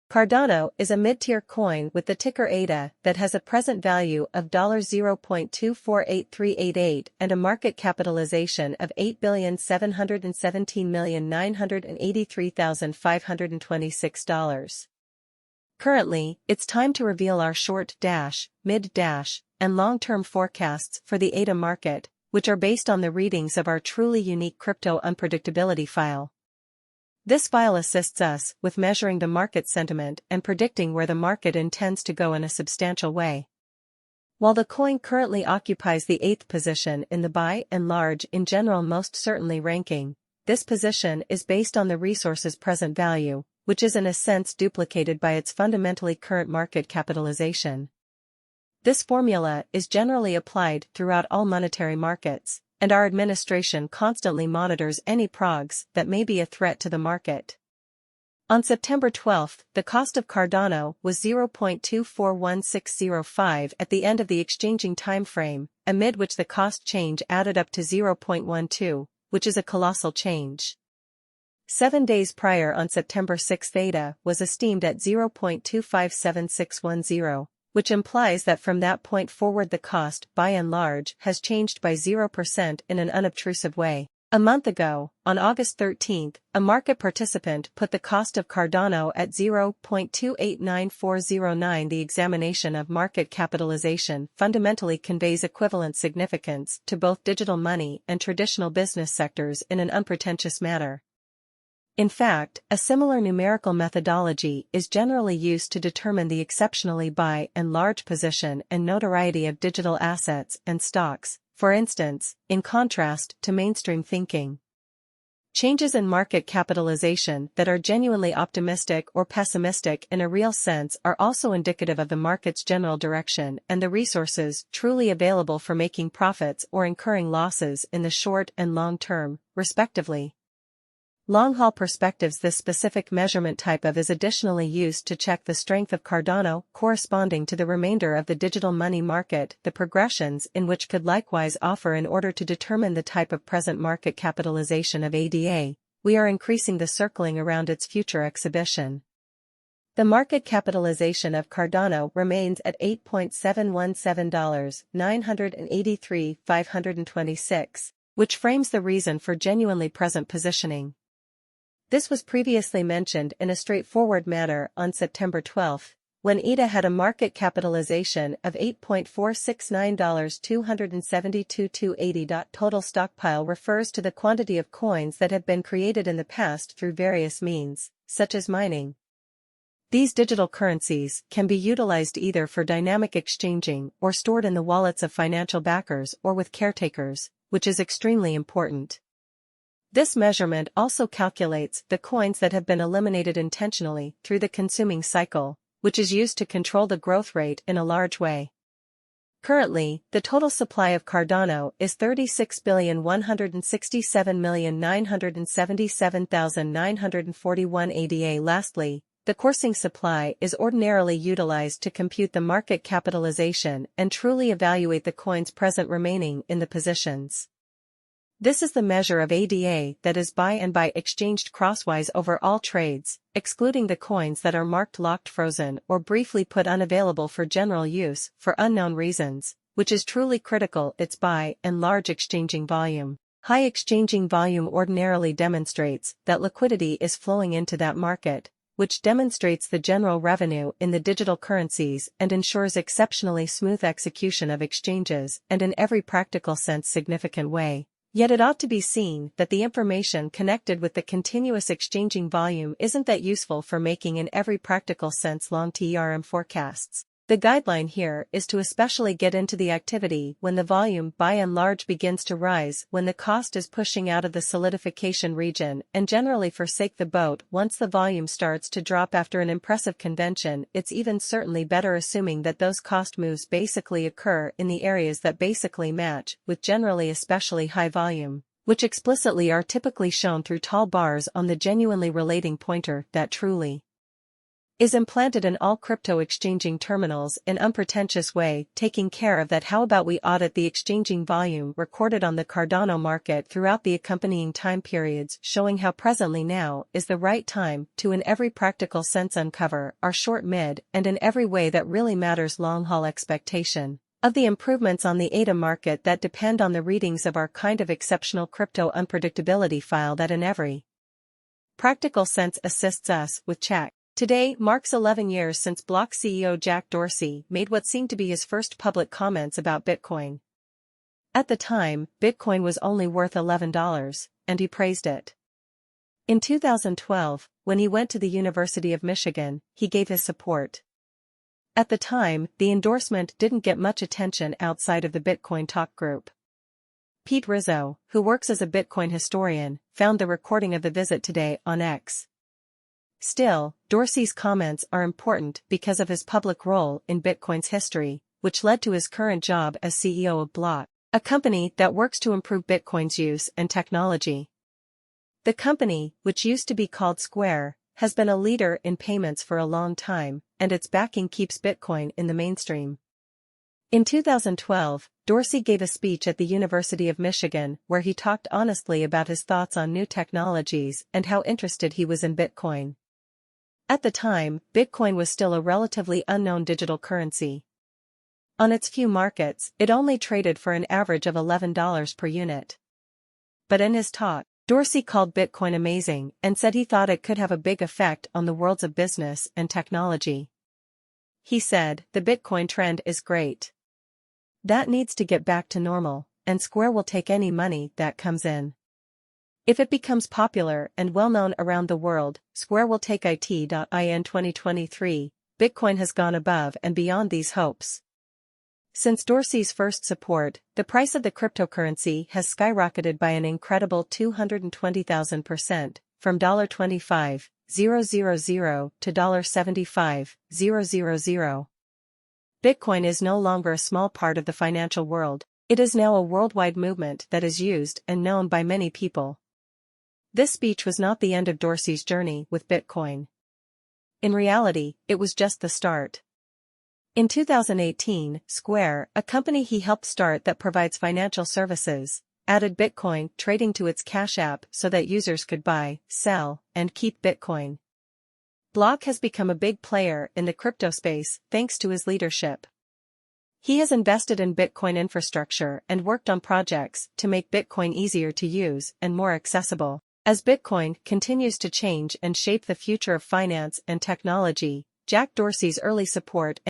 Cardano is a mid-tier coin with the ticker ADA that has a present value of $0.248388 and a market capitalization of $8,717,983,526. Currently, it's time to reveal our short, mid, and long-term forecasts for the ADA market, which are based on the readings of our truly unique crypto unpredictability file. This file assists us with measuring the market sentiment and predicting where the market intends to go in a substantial way. While the coin currently occupies the 8th position in the by and large in general most certainly ranking, this position is based on the resource's present value, which is in a sense duplicated by its fundamentally current market capitalization. This formula is generally applied throughout all monetary markets, and our administration constantly monitors any progs that may be a threat to the market. On September 12, the cost of Cardano was 0.241605 at the end of the exchanging timeframe, amid which the cost change added up to 0.12, which is a colossal change. 7 days prior on September 6 ADA was esteemed at 0.257610. Which implies that from that point forward the cost, by and large, has changed by 0% in an unobtrusive way. A month ago, on August 13, a market participant put the cost of Cardano at 0.289409. The examination of market capitalization fundamentally conveys equivalent significance to both digital money and traditional business sectors in an unpretentious manner. In fact, a similar numerical methodology is generally used to determine the exceptionally by and large position and notoriety of digital assets and stocks, for instance, in contrast to mainstream thinking. Changes in market capitalization that are genuinely optimistic or pessimistic in a real sense are also indicative of the market's general direction and the resources truly available for making profits or incurring losses in the short and long term, respectively. Long-haul perspectives. This specific measurement type of is additionally used to check the strength of Cardano corresponding to the remainder of the digital money market, the progressions in which could likewise offer in order to determine the type of present market capitalization of ADA. We are increasing the circling around its future exhibition. The market capitalization of Cardano remains at $8.717, 983,526, which frames the reason for genuinely present positioning. This was previously mentioned in a straightforward manner on September 12, when ADA had a market capitalization of $8.469, 272,280. Total stockpile refers to the quantity of coins that have been created in the past through various means, such as mining. These digital currencies can be utilized either for dynamic exchanging or stored in the wallets of financial backers or with caretakers, which is extremely important. This measurement also calculates the coins that have been eliminated intentionally through the consuming cycle, which is used to control the growth rate in a large way. Currently, the total supply of Cardano is 36,167,977,941 ADA. Lastly, the coursing supply is ordinarily utilized to compute the market capitalization and truly evaluate the coins present remaining in the positions. This is the measure of ADA that is by and by exchanged crosswise over all trades, excluding the coins that are marked locked frozen or briefly put unavailable for general use for unknown reasons, which is truly critical. Its by and large exchanging volume. High exchanging volume ordinarily demonstrates that liquidity is flowing into that market, which demonstrates the general revenue in the digital currencies and ensures exceptionally smooth execution of exchanges and in every practical sense significant way. Yet it ought to be seen that the information connected with the continuous exchanging volume isn't that useful for making in every practical sense long-term forecasts. The guideline here is to especially get into the activity when the volume by and large begins to rise, when the cost is pushing out of the solidification region, and generally forsake the boat once the volume starts to drop after an impressive convention. It's even certainly better assuming that those cost moves basically occur in the areas that basically match with generally especially high volume, which explicitly are typically shown through tall bars on the genuinely relating pointer that truly is implanted in all crypto exchanging terminals in unpretentious way, taking care of that. How about we audit the exchanging volume recorded on the Cardano market throughout the accompanying time periods, showing how presently now is the right time to in every practical sense uncover our short mid and in every way that really matters long haul expectation of the improvements on the ADA market that depend on the readings of our kind of exceptional crypto unpredictability file that in every practical sense assists us with check. Today marks 11 years since Block CEO Jack Dorsey made what seemed to be his first public comments about Bitcoin. At the time, Bitcoin was only worth $11, and he praised it. In 2012, when he went to the University of Michigan, he gave his support. At the time, the endorsement didn't get much attention outside of the Bitcoin talk group. Pete Rizzo, who works as a Bitcoin historian, found the recording of the visit today on X. Still, Dorsey's comments are important because of his public role in Bitcoin's history, which led to his current job as CEO of Block, a company that works to improve Bitcoin's use and technology. The company, which used to be called Square, has been a leader in payments for a long time, and its backing keeps Bitcoin in the mainstream. In 2012, Dorsey gave a speech at the University of Michigan where he talked honestly about his thoughts on new technologies and how interested he was in Bitcoin. At the time, Bitcoin was still a relatively unknown digital currency. On its few markets, it only traded for an average of $11 per unit. But in his talk, Dorsey called Bitcoin amazing and said he thought it could have a big effect on the worlds of business and technology. He said, "The Bitcoin trend is great. That needs to get back to normal, and Square will take any money that comes in. If it becomes popular and well-known around the world, Square will take it. In 2023, Bitcoin has gone above and beyond these hopes. Since Dorsey's first support, the price of the cryptocurrency has skyrocketed by an incredible 220,000%, from $25,000 to $75,000. Bitcoin is no longer a small part of the financial world, it is now a worldwide movement that is used and known by many people." This speech was not the end of Dorsey's journey with Bitcoin. In reality, it was just the start. In 2018, Square, a company he helped start that provides financial services, added Bitcoin trading to its Cash App so that users could buy, sell, and keep Bitcoin. Block has become a big player in the crypto space thanks to his leadership. He has invested in Bitcoin infrastructure and worked on projects to make Bitcoin easier to use and more accessible. As Bitcoin continues to change and shape the future of finance and technology, Jack Dorsey's early support